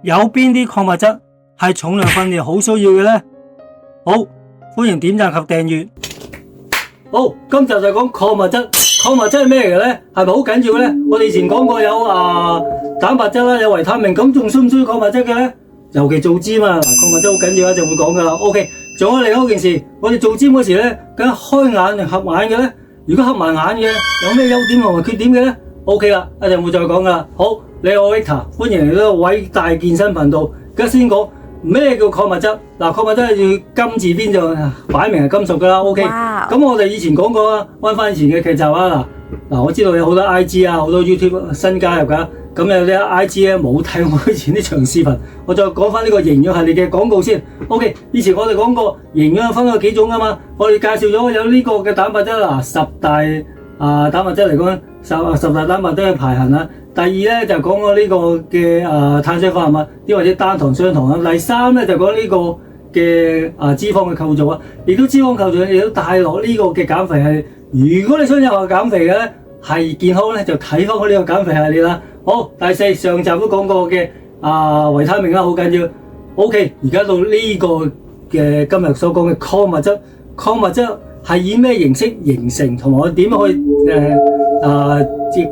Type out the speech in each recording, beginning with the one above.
有邊啲礦物質係重量訓練好需要嘅呢？好，歡迎點讚及訂閱。好，今集就講礦物質。礦物質係咩嚟嘅呢？係咪好緊要呢？我哋以前講過有蛋白質啦，有維他命，咁仲需唔需要礦物質嘅呢？尤其做 gym 啊，礦物質好緊要，一陣會講噶啦。OK，仲有另外一件事，我哋做 gym 嗰時咧，梗係開眼定合眼嘅呢？如果合埋眼嘅，有咩優點同埋缺點嘅呢？ OK 啦，一陣會再講噶啦。好，你好 Victor，歡迎嚟到偉大健身頻道。而家先講咩叫礦物質。嗱，礦物質要金字邊就擺明係金屬噶啦。OK，咁我哋以前講過啊，溫翻以前嘅劇集啊。嗱，我知道有好多 IG 啊，好多 YouTube 新加入噶。咁有啲 IG 咧冇睇我以前啲長視頻，我再講翻呢個營養系列嘅廣告先。OK， 以前我哋講過營養分咗幾種噶嘛，我哋介紹咗有呢個嘅蛋白質啦，十大蛋白質嚟講，十大蛋白質嘅排行啦。第二咧就講過呢個嘅碳水化合物，啲或者單糖、雙糖啦。第三咧就講呢個嘅脂肪嘅構造啊，亦都脂肪構造亦都帶落呢個嘅減肥係。如果你想有效減肥嘅咧，係健康咧，就睇翻我呢個減肥系列啦。好，第四，上集都講過嘅維他命啦，好緊要。OK， 而家到呢個嘅今日所講嘅礦物質，礦物質係以咩形式形成，同埋我點樣可以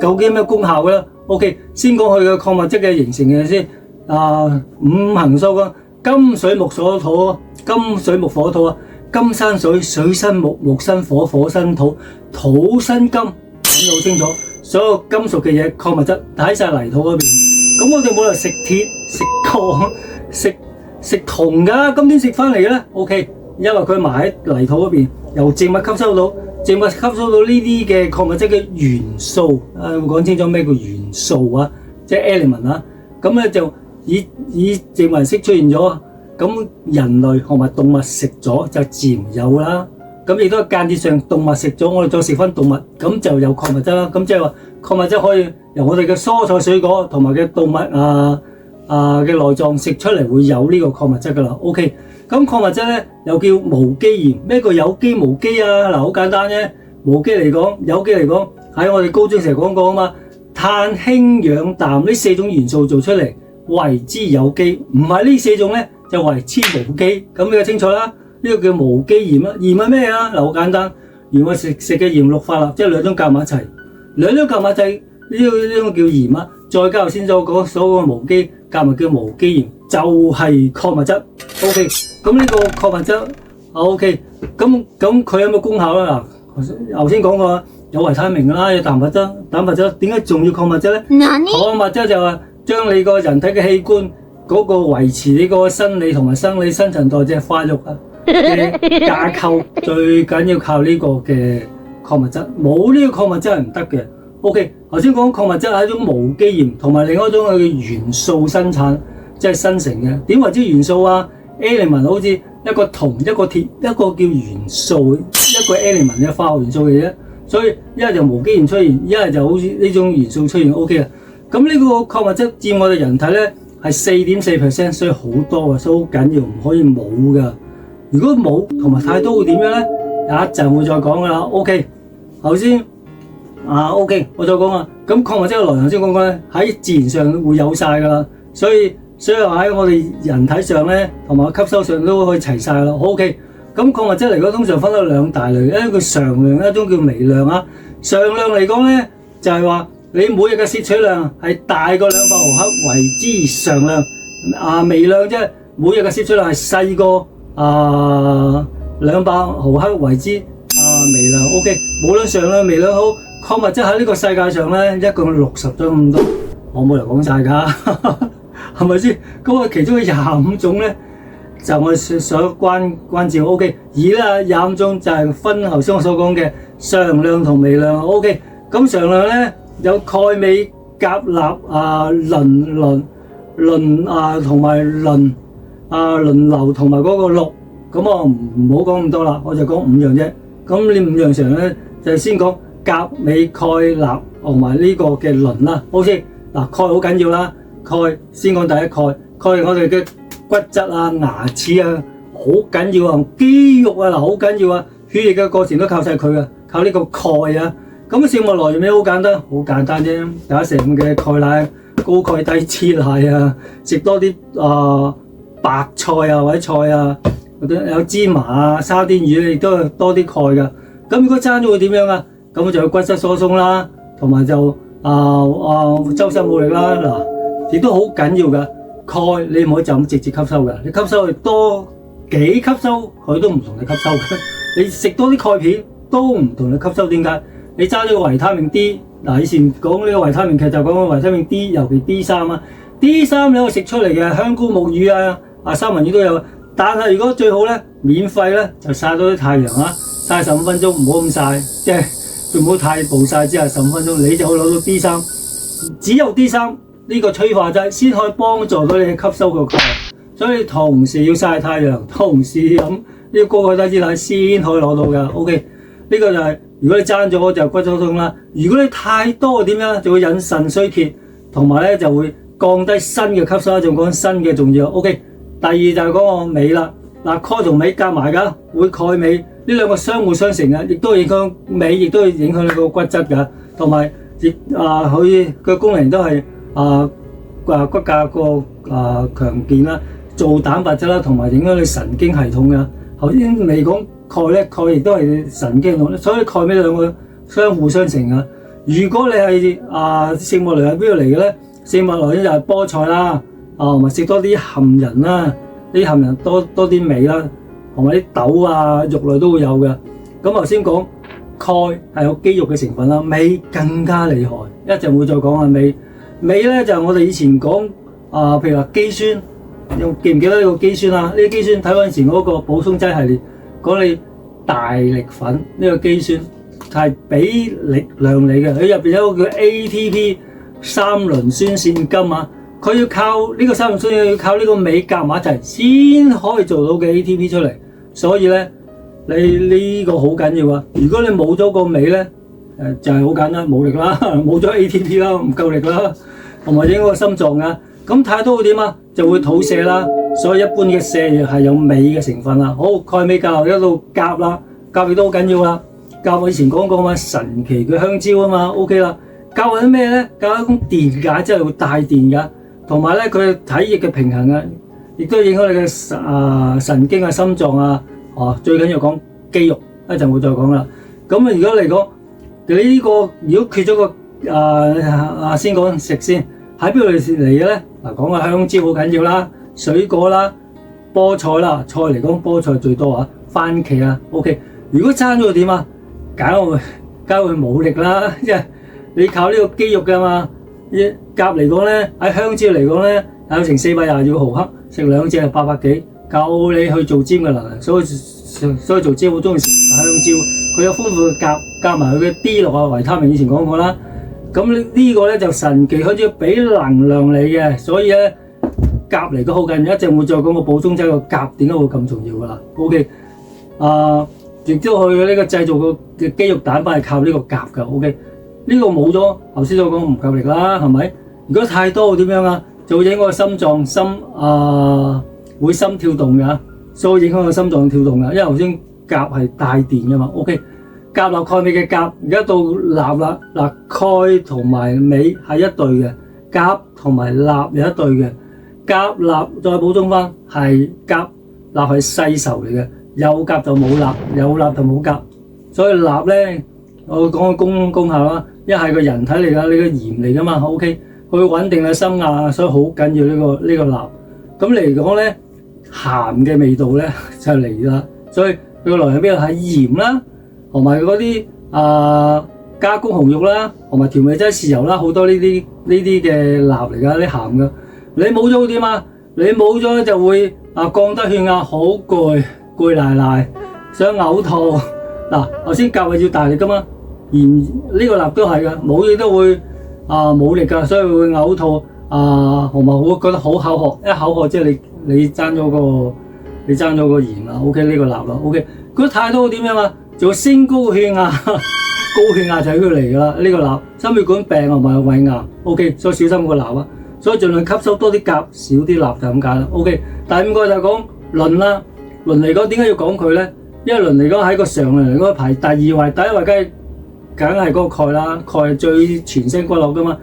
究竟有咩功效嘅咧 ？OK， 先講佢嘅礦物質嘅形成嘅先。五行所講金水木火土，金水木火土啊，金生水，水生木，木生火，火生土，土生金，講得好清楚。所有金屬嘅嘢，礦物質喺晒泥土嗰邊。咁我哋冇理由食鐵、食鋼、食銅㗎，咁點食翻嚟嘅咧 ？OK， 因為佢埋喺泥土嗰邊，由植物吸收到，植物吸收到呢啲嘅礦物質嘅元素。會講清楚咩叫元素啊？即係 element 啊。咁咧就以植物式出現咗，咁人類同埋動物食咗就自然有啦。咁亦都係間接上動物食咗，我哋再食翻動物，咁就有礦物質啦。咁即係話礦物質可以由我哋嘅蔬菜水果同埋嘅動物嘅內臟食出嚟，會有呢個礦物質噶啦。OK， 咁礦物質咧又叫無機鹽。咩叫有機無機啊？嗱，好簡單啫。無機嚟講，有機嚟講喺我哋高中成日講過啊嘛，碳、氫、氧、氮呢四種元素做出嚟為之有機，唔係呢四種咧就為之無機。咁你就清楚啦。呢個叫無機鹽啊，鹽係咩啊？嗱，好簡單，鹽我食嘅鹽氯化鈉，即係兩種夾埋一齊，兩種夾埋一齊呢種叫鹽啊。再加頭先所講嘅無機夾埋叫無機鹽，就係礦物質。OK， 咁呢個礦物質 OK， 咁佢有冇功效咧？嗱，頭先講過有維他命啦，有蛋白質，蛋白質點解仲要礦物質咧？礦物質就係將你個人體嘅器官嗰個維持你個生理同埋生理新陳代謝發育啊嘅架構，最緊要靠呢個嘅礦物質，冇呢個礦物質係唔得嘅。OK， 頭先講礦物質係一種無機鹽，同埋另外一種佢嘅元素生產，即係生成嘅。點為之元素啊 ？element 好似一個銅、一個鐵，一個叫元素，一個 element 嘅化學元素嚟啫。所以一係就無機鹽出現，一係就好似呢種元素出現。OK 啊，咁呢個礦物質佔我哋人體咧係 4.4%， 所以好多啊，所以好緊要，唔可以冇㗎。如果冇同埋太多會點樣咧？有一陣會再講噶啦。OK， 頭先OK， 我再講啊。咁礦物質嘅來源先講咧，喺自然上會有晒噶啦，所以喺我哋人體上咧，同埋吸收上都可以齊晒啦。OK， 咁礦物質嚟講，通常分咗兩大類，一個叫常量，一種叫微量啊。常量嚟講咧，就係話你每日嘅攝取量係大過200毫克為之常量，微量即係每日嘅攝取量係細過200毫克為之微量。OK， 無論常量微量好，礦物質喺呢個世界上咧，一共60種咁多，我冇嚟講晒㗎，係咪先？咁啊，其中嘅25種咧，就我所關照。OK， 而咧25種就係分頭先我所講嘅常量同微量。OK， 咁常量咧有鈣、鎂、鉀、鈉、磷同埋磷硫同埋嗰個氯。咁我唔好講咁多啦，我就講5樣啫。咁呢5樣常量咧，就先講鉀、鎂、鈣、鈉同埋呢個嘅磷啦。OK， 嗱，鈣好緊要啦。鈣先講第一，鈣係我哋嘅骨質啊、牙齒啊，好緊要啊，肌肉啊，嗱，好緊要啊。血液嘅過程都靠晒佢啊，靠呢個鈣啊。咁食物來源咩？好簡單啫，第一成嘅鈣奶，高鈣低脂奶啊，食多啲白菜啊或者菜啊，或者有芝麻啊、沙甸魚亦都係多啲鈣㗎。咁如果爭咗會點樣啊？咁就會骨質疏鬆啦，同埋就周身冇力啦。嗱，亦都好緊要㗎。鈣你唔可以就咁直接吸收㗎，你吸收係多幾吸收佢都唔同你吸收嘅。你食多啲鈣片都唔同你吸收，點解？你揸呢個維他命 D， 嗱，以前講呢個維他命劇就講維他命 D， 尤其 D3啊，D3你可以食出嚟嘅香菇、木魚啊、三文魚都有。但係如果最好咧，免費咧就曬多啲太陽啊，曬15分鐘，唔好咁曬，即係唔好太暴曬之下15分鐘，你就可以攞到 D3。只有 D3呢個催化劑先可以幫助到你吸收個鈣，所以同時要曬太陽，同時飲呢個高鈣低脂奶先可以攞到㗎。OK， 呢個就係如果你爭咗就骨質疏鬆啦。如果你太多點樣就會引腎衰竭，同埋咧就會降低鋅嘅吸收，仲講鋅嘅重要。OK， 第二就係嗰個鎂啦。嗱，鈣同鎂夾埋㗎，會鈣鎂呢兩個相互相成嘅，亦都影響鎂，亦都影響你個骨質㗎，同埋佢嘅功能都係骨架個強健啦，做蛋白質啦，同埋影響你神經系統㗎。頭先未講鈣咧，鈣亦都係神經系統，所以鈣鎂兩個相互相成㗎。如果你係食物嚟喺邊度嚟嘅咧？食物來源就係菠菜啦，同埋食多啲杏仁啦，啲杏仁多啲鎂啦，同埋啲豆啊、肉類都會有嘅。咁頭先講鈣係有肌肉嘅成分啦，鎂更加厲害，一陣會再講下鎂。鎂咧就係我哋以前講譬如話肌酸，記唔記得呢個肌酸啊？呢啲肌酸睇翻以前嗰個補充劑系列，講你大力粉呢個肌酸係俾力量你嘅，佢入邊有一個叫 ATP 三磷酸腺苷啊，佢要靠呢個三磷酸腺要靠呢個鎂夾埋一齊先可以做到嘅 ATP 出嚟，所以咧你呢個好緊要啊！如果你冇咗個鎂咧，就係好簡單，冇力啦，冇咗 ATP 啦，唔夠力啦，同埋影響個心臟啊。咁太多會點啊？就會肚瀉啦。所以一般嘅瀉藥係有鎂嘅成分啦。好，鈣鎂鉀一路鉀啦，鉀亦都好緊要啦。鉀我以前講過嘛，神奇嘅香蕉啊嘛 ，OK 啦。鉀係啲咩咧？鉀係一種電解，即係會帶電㗎，同埋咧佢體液嘅平衡啊，亦都影響你嘅神經啊、心臟啊。最緊要講肌肉，一陣會再講啦。咁如果嚟講，呢個如果缺咗個先講食先，喺邊度嚟嘅咧？嗱，講個香蕉好緊要啦，水果啦，菠菜啦，菜嚟講菠菜最多啊，番茄啊 ，OK。如果爭咗點啊？梗會冇力啦，即係你靠呢個肌肉㗎嘛。鉀嚟講咧，喺香蕉嚟講咧，有成420毫克，食2隻係800幾，夠你去做 gym 嘅能力。所以做 gym 好中意食香蕉，佢有豐富嘅鉀，加埋佢嘅 D 6維他命，以前講過啦。咁呢個咧就神奇，佢要俾能量你嘅，所以咧鉀嚟講好緊要。一陣會再講個補充劑個鉀點解會咁重要㗎啦。OK，亦都去呢個製造嘅肌肉蛋白係靠呢個鉀㗎。OK，呢個冇咗，頭先都講唔夠力啦，係咪？如果太多會點樣啊？就會影響個心臟會心跳動㗎，所以影響個心臟跳動㗎。因為頭先鉀係帶電㗎嘛。OK。鉀鈉鈣鎂嘅鉀，而家到鈉啦。嗱，鈣同埋鎂係一對嘅，鉀同埋鈉有一對嘅。鉀鈉再補充翻係鉀鈉係世仇嚟嘅，有鉀就冇鈉，有鈉就冇鉀。所以鈉咧，我講個功效啦，一係個人體嚟㗎，你個鹽嚟㗎嘛 ，OK， 佢穩定你心壓，所以好緊要呢個鈉。咁嚟講咧，鹹嘅味道咧就嚟啦，所以佢個來源邊度係鹽啦。同埋嗰啲加工紅肉啦，同埋調味劑豉油啦，好多呢啲嘅鈉嚟㗎，啲鹹㗎。你冇咗點啊？你冇咗就會降低血壓，好攰賴賴，想嘔吐。嗱，頭先鉀係要大力㗎嘛，而呢個鈉都係㗎，冇嘢都會冇力㗎，所以會嘔吐同埋會覺得好口渴，一口渴即係你爭咗個鹽啦。OK， 呢個鈉啦。OK， 如果太多點樣啊？就會升高血壓，高血壓就係佢嚟㗎啦。呢個鈉，心血管病同埋胃癌 ，OK， 所以小心個鈉啊。所以盡量吸收多啲鉀，少啲鈉就咁解啦。OK， 第5個就係講磷啦。磷嚟講點解要講佢咧？因為磷嚟講喺個常磷嚟講排第2位，第1位梗係嗰個鈣啦，鈣係最全身骨骼㗎嘛。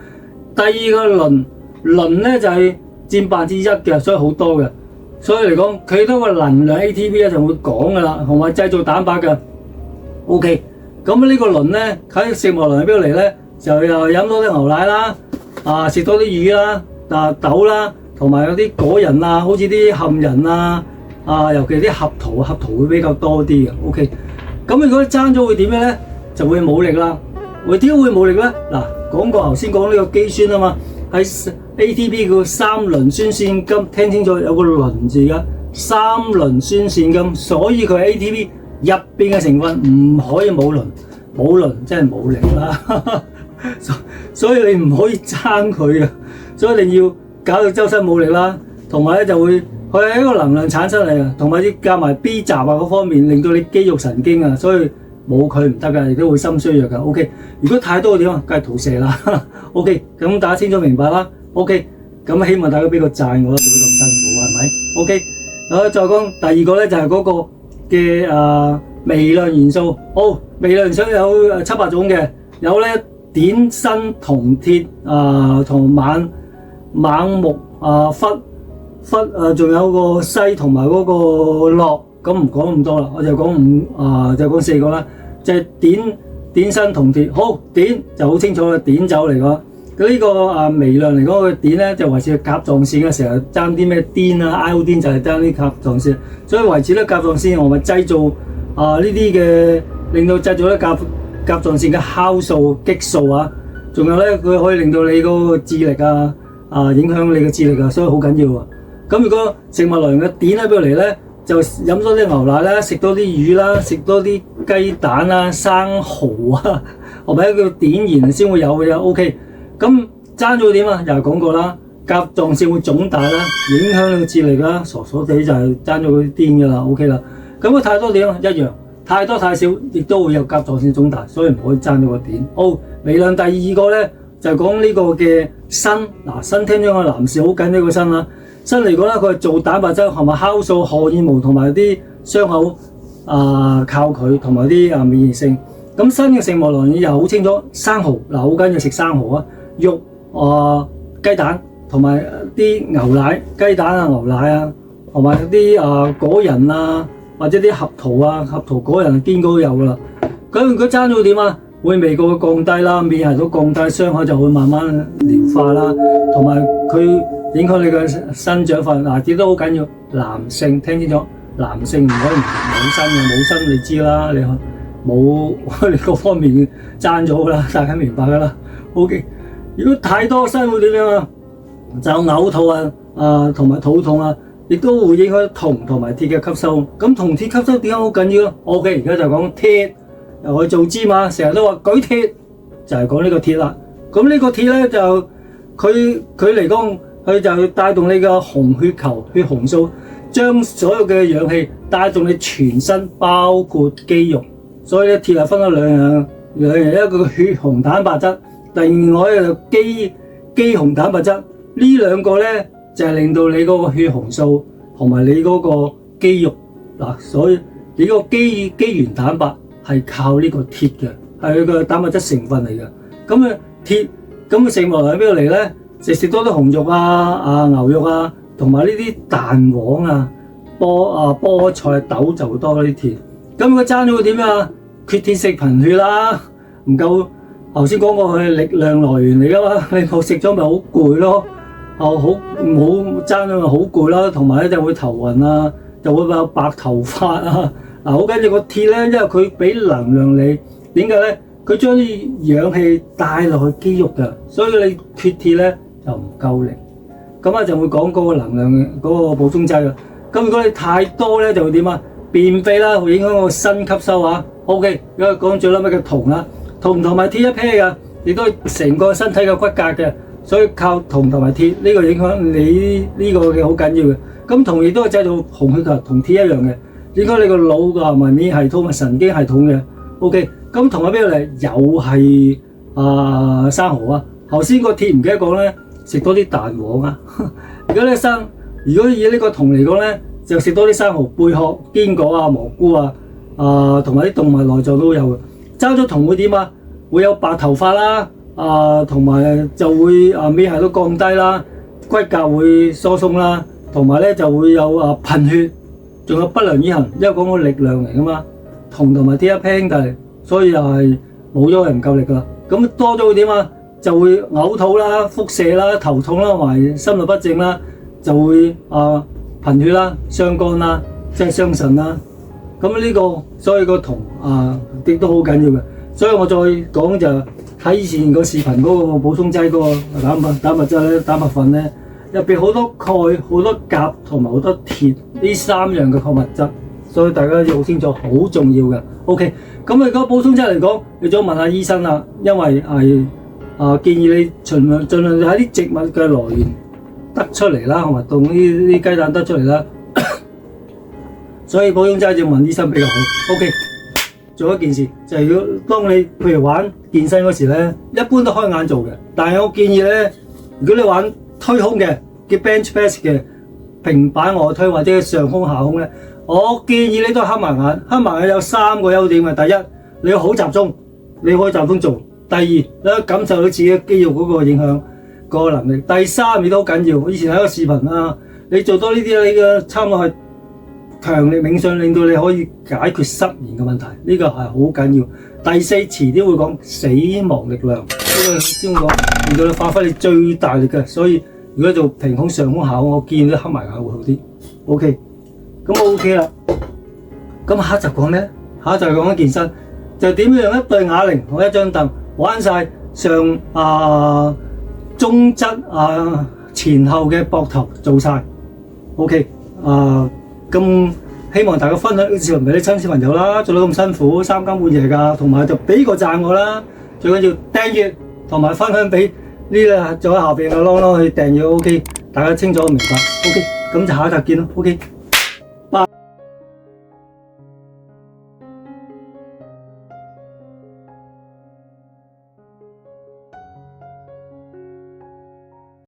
第2個磷磷咧就係佔1%嘅，所以好多嘅。所以嚟講，佢多個能量 ATP 咧就會講噶啦，同埋製造蛋白嘅。OK， 咁呢個磷咧喺食物來源邊度嚟咧？就又飲多啲牛奶啦，食多啲魚啦，豆啦，同埋有啲果仁啊，好似啲杏仁啊，尤其啲合桃會比較多啲嘅。OK， 咁如果爭咗會點樣咧？就會冇力啦。點解會冇力咧？嗱，講過頭先講呢個肌酸啊嘛，喺 ATP 叫三磷酸腺苷，聽清楚有個磷字㗎，三磷酸腺苷，所以佢 ATP 入邊嘅成分唔可以冇磷，冇磷真係冇力啦。所以你唔可以爭佢啊，所以一定要搞到周身冇力啦，同埋咧就會佢係一個能量產生嚟嘅，同埋啲加埋 B 集嗰方面，令到你肌肉神經啊，所以冇佢唔得㗎，亦都會心衰弱㗎。OK， 如果太多嘅點啊，梗係肚瀉啦。OK， 咁大家清楚明白啦。OK， 咁希望大家俾個讚我，做得咁辛苦係咪 ？OK， 再講第二個咧就係嗰個嘅微量元素。微量元素有7-8種嘅，有咧。碘、砷、銅、鐵同錳、鉬、鈽、仲有個硒同埋嗰個鉻，咁唔講咁多啦，我就講就講4個啦，就係碘、砷、銅、鐵。好，碘就好清楚啦，碘酒嚟講，咁呢個微量嚟講個碘咧就維持甲狀腺嘅時候爭啲咩碘啊，iodine就係爭啲甲狀腺，所以維持咧甲狀腺我咪製造呢啲嘅，令到製造咧甲狀腺嘅酵素、激素啊，仲有咧佢可以令到你嗰個智力影響你嘅智力啊，所以好緊要啊。咁如果食物來源嘅碘喺邊度嚟咧，就飲多啲牛奶啦，食多啲魚啦，食多啲雞蛋啦、生蠔啊，或者叫碘鹽先會有嘅。OK， 咁爭咗點啊？又係講過啦，甲狀腺會腫大啦，影響你嘅智力啦，傻傻地就係爭咗嗰啲碘噶啦。OK 啦，咁太多點啊？一樣。太多太少，亦都會有甲狀腺腫大，所以唔可以爭咗個碘。微量第二個咧就係講呢個嘅砷。砷聽咗個男士好緊呢個砷啦。砷嚟講咧，佢係做蛋白質同埋酵素、荷爾蒙同埋啲傷口靠佢同埋啲免疫性。咁砷嘅食物來源又好清楚，生蠔好緊要食生蠔啊，肉雞蛋同埋啲牛奶、雞蛋啊、牛奶啊，同埋啲果仁啊。或者啲合桃果仁堅果都有噶啦。咁如果爭咗點啊？會味覺降低啦，免疫系統降低，傷口就會慢慢療化啦，同埋佢影響你嘅生長發育。亦都好緊要。男性聽清楚，男性唔可以冇砷嘅，冇砷你知啦，你冇你各方面爭咗啦，大家明白噶啦。OK， 如果太多砷會點樣啊？就嘔吐同埋肚痛啊。亦都會影響銅同埋鐵嘅吸收。咁銅鐵吸收點解好緊要？OK， 而家就講鐵，又去做芝麻，成日都話舉鐵，就係講呢個鐵啦。咁呢個鐵咧就佢嚟講，佢就帶動你嘅紅血球、血紅素，將所有嘅氧氣帶動你全身，包括肌肉。所以咧，鐵係分咗兩樣，一個血紅蛋白質，另外一個肌紅蛋白質。呢兩個咧。就係令到你嗰個血紅素同埋你嗰個肌肉所以你個肌原蛋白係靠呢個鐵嘅，係佢個蛋白質成分嚟嘅。咁鐵咁食物喺邊度嚟咧？食多啲紅肉牛肉啊，同埋呢啲蛋黃菠菜豆就會多啲鐵。咁佢爭咗會點啊？缺鐵性貧血啦，唔夠頭先講過佢係力量來源嚟噶嘛，你冇食咗咪好攰咯。好冇爭咗好攰啦，同埋咧就會頭暈啊，就會有白頭髮啊。好緊要個鐵咧，因為佢俾能量你，點解咧？佢將啲氧氣帶落去肌肉㗎，所以你缺鐵咧就唔夠力。咁就會講嗰個能量嗰個補充劑啦。咁如果你太多咧，就會點啊？便秘啦，會影響個腎吸收啊。OK， 如果講最撚尾嘅銅啦，銅同埋鐵一 pair 㗎，亦都係成個身體嘅骨骼嘅。所以靠銅同埋鐵呢個影響你呢個嘅好緊要嘅。咁銅亦都係製造紅血球，同鐵一樣嘅，影響你個腦同埋免疫系統、神經系統嘅。OK， 咁銅喺邊度嚟？又係生蠔啊。頭先個鐵唔記得講咧，食多啲蛋黃啊。如果以呢個銅嚟講咧，就食多啲生蠔、貝殼、堅果蘑菇同埋啲動物內臟都有嘅。爭咗銅會點啊？會有白頭髮啦。同埋就會免疫系統降低啦，骨骼會疏鬆啦，同埋咧就會有貧血，仲有不良於行，因為講個力量嚟噶嘛，銅同埋鐵一 pair 兄弟，所以又係冇咗係唔夠力噶啦。咁多咗會點啊？就會嘔吐啦、腹瀉啦、頭痛啦，同埋心律不正啦，就會貧血啦、傷肝啦，即係傷腎啦。咁呢個所以個銅亦都好緊要嘅。所以我再講就睇以前個視頻嗰個補充劑嗰個蛋白質咧、蛋白粉咧，入邊好多鈣、好多鉀同埋好多鐵呢三樣嘅礦物質，所以大家要好清楚，好重要嘅。OK， 咁如果補充劑嚟講，你再問下醫生啦，因為係建議你盡量喺啲植物嘅來源得出嚟啦，同埋當啲雞蛋得出嚟啦。所以補充劑要問醫生比較好。OK， 做一件事就係如果當你譬如玩健身嗰時咧，一般都開眼做嘅。但係我建議咧，如果你玩推胸嘅，叫 bench press 嘅平板臥推或者上胸下胸咧，我建議你都係黑埋眼。黑埋眼有3個優點嘅。第一，你要好集中，你可以集中做。第二，你可以感受到自己肌肉嗰個影響個能力。第三，亦都好緊要。以前睇個視頻你做多呢啲，你嘅差唔多係強力冥想，令到你可以解決失眠嘅問題。呢個係好緊要。第四，遲啲會講死亡力量，呢個先會講，令到你發揮你最大力嘅。所以如果做平胸、上胸、下胸，我建議你黑埋眼會好啲。OK， 咁 OK 啦。咁下一集講咩？下一集講健身，就點樣用一對啞鈴同一張凳玩晒上中側前後嘅膊頭做晒。OK，咁希望大家分享呢個視頻俾啲親戚朋友啦，做到咁辛苦3更半夜㗎，同埋就俾個讚我啦，最緊要訂閱同埋分享俾呢個做喺下邊嘅啷啷去訂閱。OK， 大家清楚明白。OK， 咁就下一集見啦。OK。